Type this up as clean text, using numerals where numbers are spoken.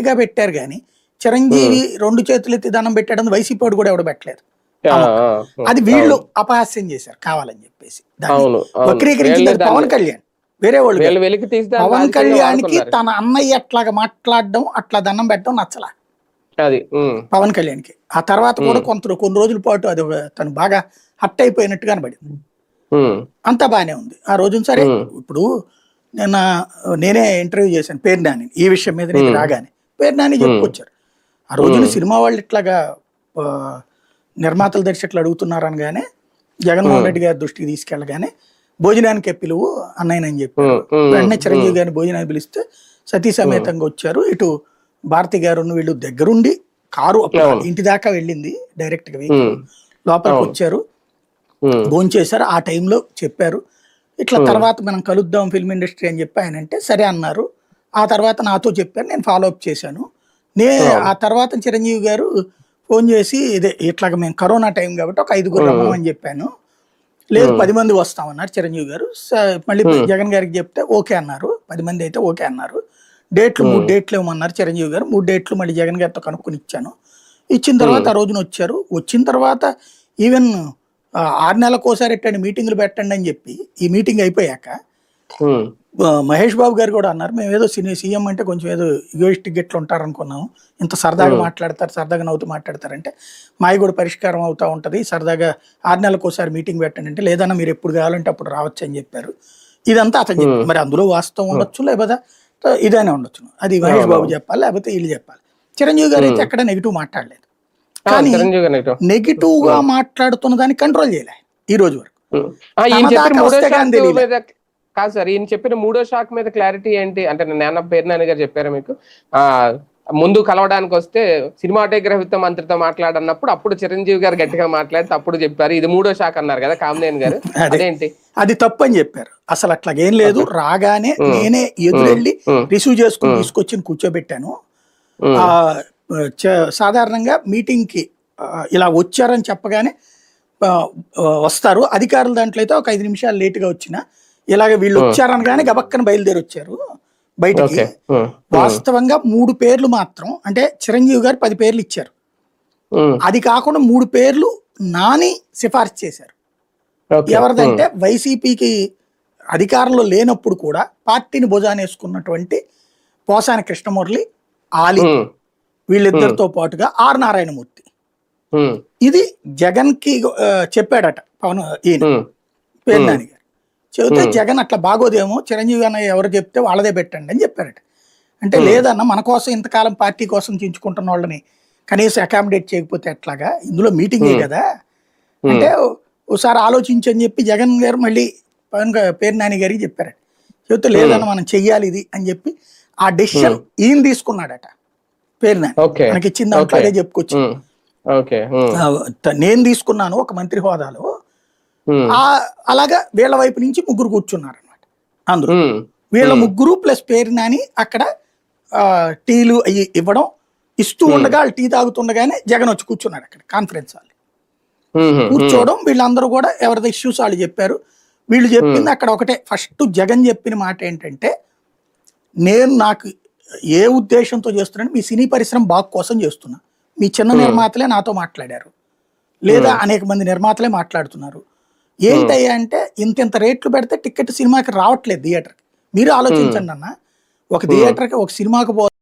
గా పెట్టారు గాని చిరంజీవి 2 చేతులు ఎత్తి దండం పెట్టాడని వైసీపీ వాడు కూడా ఎవడు పెట్టలేదు. అది వీళ్ళు అపహాస్యం చేశారు కావాలని చెప్పేసి, దాన్ని వక్రీకరించింది పవన్ కళ్యాణ్. వేరే వాళ్ళు పవన్ కళ్యాణ్ కి తన అన్నయ్య అట్లాగా మాట్లాడడం, అట్లా దండం పెట్టడం నచ్చలా పవన్ కళ్యాణ్ కి. ఆ తర్వాత కూడా కొన్ని రోజుల పాటు అది తను బాగా హట్ అయిపోయినట్టు కనబడింది. అంతా బానే ఉంది ఆ రోజున. సరే ఇప్పుడు నేనే ఇంటర్వ్యూ చేశాను పేరు నాని ఈ విషయం మీద. నేను రాగానే పేరు నాని చెప్పుకొచ్చారు ఆ రోజున సినిమా వాళ్ళు ఇట్లాగా నిర్మాతల దర్శకులు అడుగుతున్నారు అనగానే జగన్మోహన్ రెడ్డి గారి దృష్టికి తీసుకెళ్ళగానే భోజనానికి పిలువు అన్నయ్యనని చెప్పారు. వెంటనే చిరంజీవి గారిని భోజనానికి పిలిస్తే సతీ సమేతంగా వచ్చారు. ఇటు భారతి గారు వీళ్ళు దగ్గరుండి కారు ఇంటి దాకా వెళ్ళింది డైరెక్ట్ గా, లోపలికి వచ్చారు, భోంచేశారు. ఆ టైంలో చెప్పారు ఇట్లా తర్వాత మనం కలుద్దాం ఫిల్మ్ ఇండస్ట్రీ అని చెప్పి ఆయన అంటే సరే అన్నారు. ఆ తర్వాత నాతో చెప్పారు, నేను ఫాలో అప్ చేశాను. ఆ తర్వాత చిరంజీవి గారు ఫోన్ చేసి ఇదే ఇట్లాగ మేము కరోనా టైం కాబట్టి ఒక 5గురు రమ్మని చెప్పాను. లేదు 10 మంది వస్తామన్నారు చిరంజీవి గారు. మళ్ళీ జగన్ గారికి చెప్తే ఓకే అన్నారు. 10 మంది అయితే ఓకే అన్నారు. డేట్లు 3 డేట్లు ఇవ్వమన్నారు చిరంజీవి గారు. 3 డేట్లు మళ్ళీ జగన్ గారితో కనుక్కొని ఇచ్చాను. ఇచ్చిన తర్వాత ఆ రోజున వచ్చారు. వచ్చిన తర్వాత ఈవెన్ 6 నెలలకోసారి ఎట్టండి మీటింగ్లు పెట్టండి అని చెప్పి ఈ మీటింగ్ అయిపోయాక మహేష్ బాబు గారు కూడా అన్నారు, మేము ఏదో సీఎం అంటే కొంచెం ఏదో ఈగోయిస్టిక్ గెట్లు ఉంటారు అనుకున్నాము, ఇంత సరదాగా మాట్లాడతారు, సరదాగా నవ్వుతూ మాట్లాడతారంటే మావి కూడా పరిష్కారం అవుతూ ఉంటుంది, సరదాగా 6 నెలలకోసారి మీటింగ్ పెట్టండి అంటే లేదన్నా మీరు ఎప్పుడు కావాలంటే అప్పుడు రావచ్చు అని చెప్పారు. ఇదంతా అతను చెప్పారు. మరి అందులో వాస్తవం ఉండొచ్చు, లేకపోతే ఇదైనా ఉండొచ్చు. అది మహేష్ బాబు చెప్పాలి, లేకపోతే వీళ్ళు చెప్పాలి. చిరంజీవి గారు అయితే ఎక్కడ నెగిటివ్ మాట్లాడలేదు. కానీ నెగిటివ్ గా మాట్లాడుతున్న దాన్ని కంట్రోల్ చేయలే ఈ రోజు వరకు. కాదు సార్, ఈయన చెప్పిన 3వ షాక్ మీద క్లారిటీ ఏంటి అంటే, నాన్న పేరు నాని గారు చెప్పారా మీకు? ముందు కలవడానికి వస్తే సినిమాటోగ్రఫీతో మంత్రితో మాట్లాడన్నప్పుడు అప్పుడు చిరంజీవి గారు గట్టిగా మాట్లాడితే అప్పుడు చెప్పారు ఇది 3వ షాక్ అన్నారు కదా కామినేని గారు, అదేంటి? అది తప్పు అని చెప్పారు. అసలు అట్లాగేం లేదు. రాగానే నేనే ఎదురెళ్ళి రిసీవ్ చేసుకుని తీసుకొచ్చి కూర్చోబెట్టాను. సాధారణంగా మీటింగ్ కి ఇలా వచ్చారని చెప్పగానే వస్తారు అధికారులు. దాంట్లో అయితే ఒక 5 నిమిషాలు లేటుగా వచ్చిన ఇలాగ వీళ్ళు వచ్చారనగానే గబక్కన బయలుదేరి వచ్చారు బయటికి. వాస్తవంగా 3 పేర్లు మాత్రం, అంటే చిరంజీవి గారు 10 పేర్లు ఇచ్చారు. అది కాకుండా 3 పేర్లు నాని సిఫార్సు చేశారు. ఎవరిదంటే వైసీపీకి అధికారంలో లేనప్పుడు కూడా పార్టీని భుజానేసుకున్నటువంటి పోసాని కృష్ణమురళి, ఆలి, వీళ్ళిద్దరితో పాటుగా ఆర్ నారాయణమూర్తి. ఇది జగన్ కి చెప్పాడట పవన్ ఈయన పేరు నాని గారు. చెబితే జగన్ అట్లా బాగోదేమో, చిరంజీవి అన్నయ్య ఎవరు చెప్తే వాళ్ళదే పెట్టండి అని చెప్పారట. అంటే లేదన్న మన కోసం ఇంతకాలం పార్టీ కోసం చించుకుంటున్న వాళ్ళని కనీసం అకామిడేట్ చేయకపోతే ఎట్లాగా, ఇందులో మీటింగే కదా అంటే ఒకసారి ఆలోచించని చెప్పి జగన్ గారు మళ్ళీ పేరు నాని గారికి చెప్పారట. చెబితే లేదన్న మనం చెయ్యాలి ఇది అని చెప్పి ఆ డెసిషన్ ఈయన తీసుకున్నాడట. పేరు నాని మనకి ఇచ్చిన దాంట్లో అదే చెప్పుకొచ్చి నేను తీసుకున్నాను ఒక మంత్రి హోదాలో. అలాగా వీళ్ళ వైపు నుంచి 3 కూర్చున్నారు అనమాట. అందులో వీళ్ళ 3 ప్లస్ పేరు నాని అక్కడ టీలు అవి ఇవ్వడం, ఇస్తూ ఉండగా వాళ్ళు టీ తాగుతుండగానే జగన్ వచ్చి కూర్చున్నాడు అక్కడ కాన్ఫరెన్స్ హాల్. కూర్చోవడం, వీళ్ళందరూ కూడా ఎవరిది ఇష్యూస్ వాళ్ళు చెప్పారు. వీళ్ళు చెప్పింది అక్కడ ఒకటే. ఫస్ట్ జగన్ చెప్పిన మాట ఏంటంటే, నేను నాకు ఏ ఉద్దేశంతో చేస్తున్నాను, మీ సినీ పరిశ్రమ బాగు కోసం చేస్తున్నా. మీ చిన్న నిర్మాతలే నాతో మాట్లాడారు, లేదా అనేక మంది నిర్మాతలే మాట్లాడుతున్నారు. ఏంటయ్యా అంటే ఇంత రేట్లు పెడితే టికెట్ సినిమాకి రావట్లేదు థియేటర్కి. మీరు ఆలోచించండి అన్న, ఒక థియేటర్కి ఒక సినిమాకి